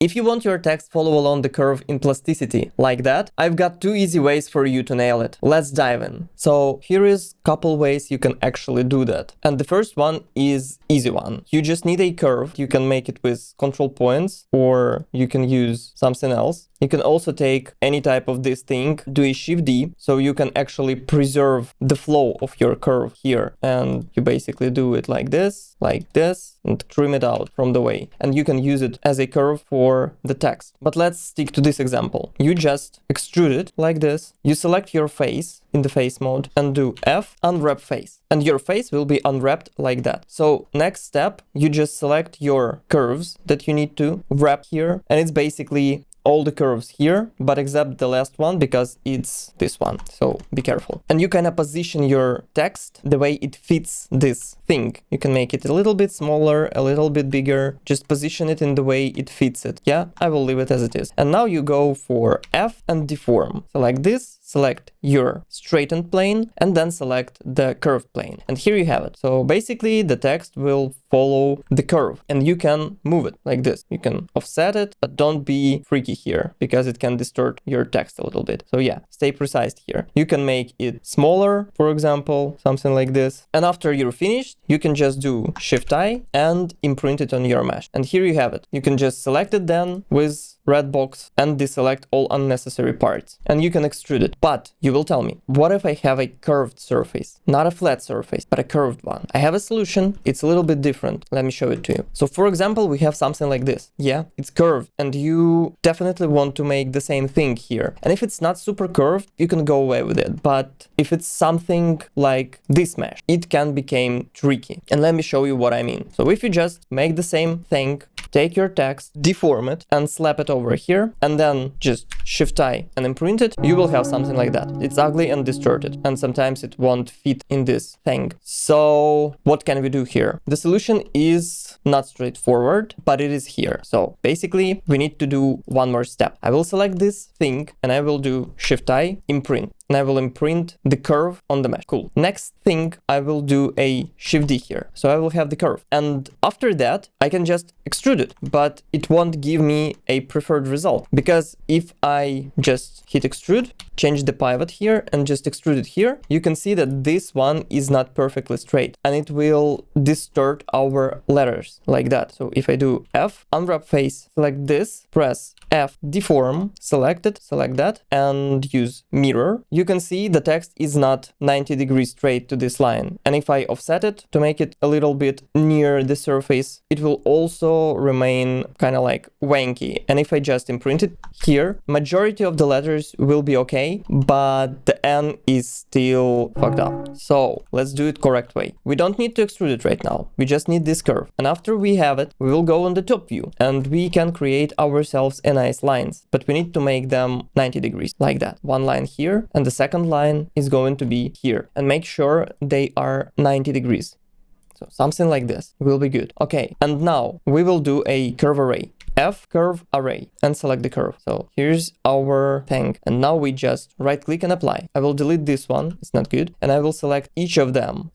If you want your text follow along the curve in Plasticity like that, I've got 2 easy ways for you to nail it. Let's dive in. So here is a couple ways you can actually do that. And the first one is easy one. You just need a curve. You can make it with control points, or you can use something else. You can also take any type of this thing, do a Shift D, so you can actually preserve the flow of your curve here. And you basically do it like this, and trim it out from the way. And you can use it as a curve for the text. But let's stick to this example. You just extrude it like this. You select your face in the face mode and do F, unwrap face. And your face will be unwrapped like that. So next step, you just select your curves that you need to wrap here. And it's basically all the curves here, but except the last one, because it's this one. So be careful. And you kind of position your text the way it fits this thing. You can make it a little bit smaller, a little bit bigger. Just position it in the way it fits it. Yeah, I will leave it as it is. And now you go for F and deform. So like this. Select your straightened plane and then select the curved plane. And here you have it. So basically the text will follow the curve and you can move it like this. You can offset it, but don't be freaky here because it can distort your text a little bit. So yeah, stay precise here. You can make it smaller, for example, something like this. And after you're finished, you can just do Shift I and imprint it on your mesh. And here you have it. You can just select it then with red box and deselect all unnecessary parts. And you can extrude it. But you will tell me, what if I have a curved surface? Not a flat surface, but a curved one. I have a solution. It's a little bit different. Let me show it to you. So for example, we have something like this. Yeah, it's curved and you definitely want to make the same thing here. And if it's not super curved, you can go away with it. But if it's something like this mesh, it can become tricky. And let me show you what I mean. So if you just make the same thing, take your text, deform it and slap it over here, and then just Shift I and imprint it, you will have something like that. It's ugly and distorted, and sometimes it won't fit in this thing. So what can we do here? The solution is not straightforward, but it is here. So basically we need to do one more step. I will select this thing and I will do Shift I, imprint. And I will imprint the curve on the mesh. Cool. Next thing, I will do a Shift D here. So I will have the curve. And after that, I can just extrude it, but it won't give me a preferred result. Because if I just hit extrude, change the pivot here and just extrude it here, you can see that this one is not perfectly straight and it will distort our letters like that. So if I do F, unwrap face, select this, press F, deform, select it, select that, and use mirror, you can see the text is not 90 degrees straight to this line. And if I offset it to make it a little bit near the surface, it will also remain kind of like wanky. And if I just imprint it here, majority of the letters will be okay, but the N is still fucked up. So let's do it correct way. We don't need to extrude it right now. We just need this curve. And after we have it, we will go on the top view and we can create ourselves a nice lines, but we need to make them 90 degrees like that. One line here and the second line is going to be here, and make sure they are 90 degrees. So something like this will be good. Okay, and now we will do a curve array. F curve array and select the curve. So here's our thing. And now we just right click and apply. I will delete this one. It's not good. And I will select each of them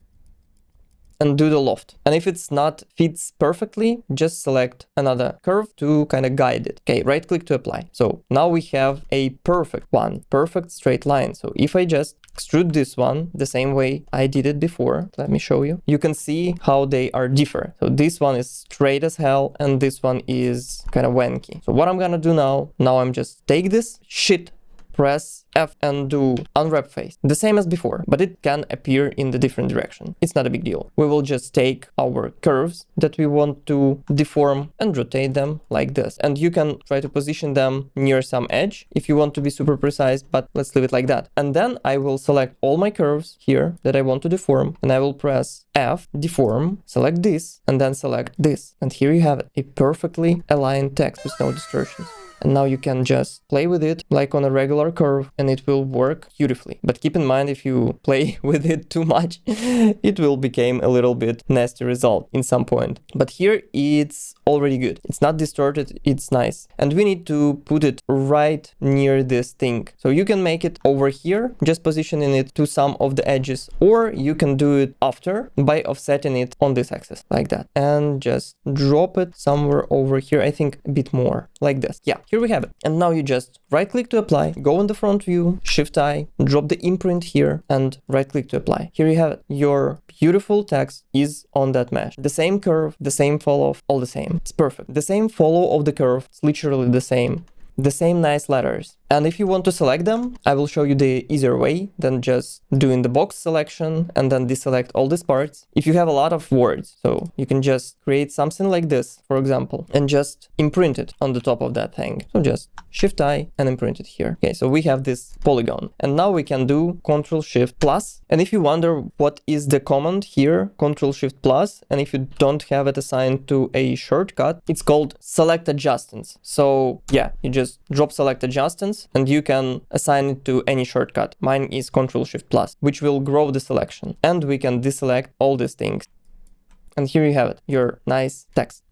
and do the loft. And if it's not fits perfectly, just select another curve to kind of guide it. Okay, right click to apply. So now we have a perfect one, perfect straight line. So if I just extrude this one the same way I did it before, let me show you. You can see how they are different. So this one is straight as hell and this one is kind of wanky. So what I'm gonna do now I'm just take this shit, press F and do unwrap face. The same as before, but it can appear in the different direction. It's not a big deal. We will just take our curves that we want to deform and rotate them like this. And you can try to position them near some edge if you want to be super precise, but let's leave it like that. And then I will select all my curves here that I want to deform and I will press F, deform, select this, and then select this. And here you have it, a perfectly aligned text with no distortions. And now you can just play with it like on a regular curve and and it will work beautifully. But keep in mind, if you play with it too much, it will become a little bit nasty result in some point. But here it's already good. It's not distorted, it's nice. And we need to put it right near this thing. So you can make it over here, just positioning it to some of the edges, or you can do it after by offsetting it on this axis like that, and just drop it somewhere over here. I think a bit more like this. Yeah, here we have it. And now you just right click to apply, go in the front view, Shift I, drop the imprint here, and right click to apply. Here you have it. Your beautiful text is on that mesh. The same curve, the same fall off, all the same. It's perfect. The same follow of the curve, it's literally the same. The same nice letters. And if you want to select them, I will show you the easier way than just doing the box selection and then deselect all these parts. If you have a lot of words, so you can just create something like this, for example, and just imprint it on the top of that thing. So just Shift I and imprint it here. Okay, so we have this polygon. And now we can do Ctrl Shift plus. And if you wonder what is the command here, Ctrl Shift plus, and if you don't have it assigned to a shortcut, it's called Select Adjustments. So yeah, you just drop Select Adjustments and you can assign it to any shortcut. Mine is Ctrl Shift plus, which will grow the selection. And we can deselect all these things. And here you have it, your nice text.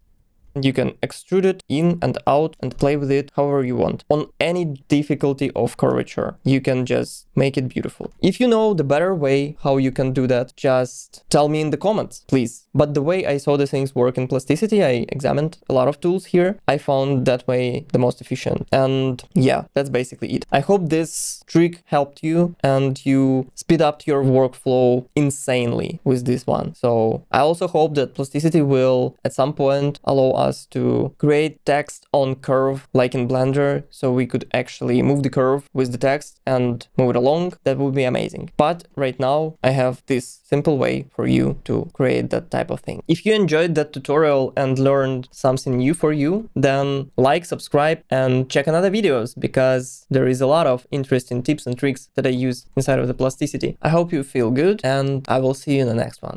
You can extrude it in and out and play with it however you want. On any difficulty of curvature, you can just make it beautiful. If you know the better way how you can do that, just tell me in the comments, please. But the way I saw the things work in Plasticity, I examined a lot of tools here. I found that way the most efficient. And yeah, that's basically it. I hope this trick helped you and you speed up your workflow insanely with this one. So I also hope that Plasticity will at some point allow us to create text on curve like in Blender, so we could actually move the curve with the text and move it along. That would be amazing. But right now I have this simple way for you to create that type of thing. If you enjoyed that tutorial and learned something new for you, then like, subscribe, and check another videos, because there is a lot of interesting tips and tricks that I use inside of the Plasticity. I hope you feel good, and I will see you in the next one.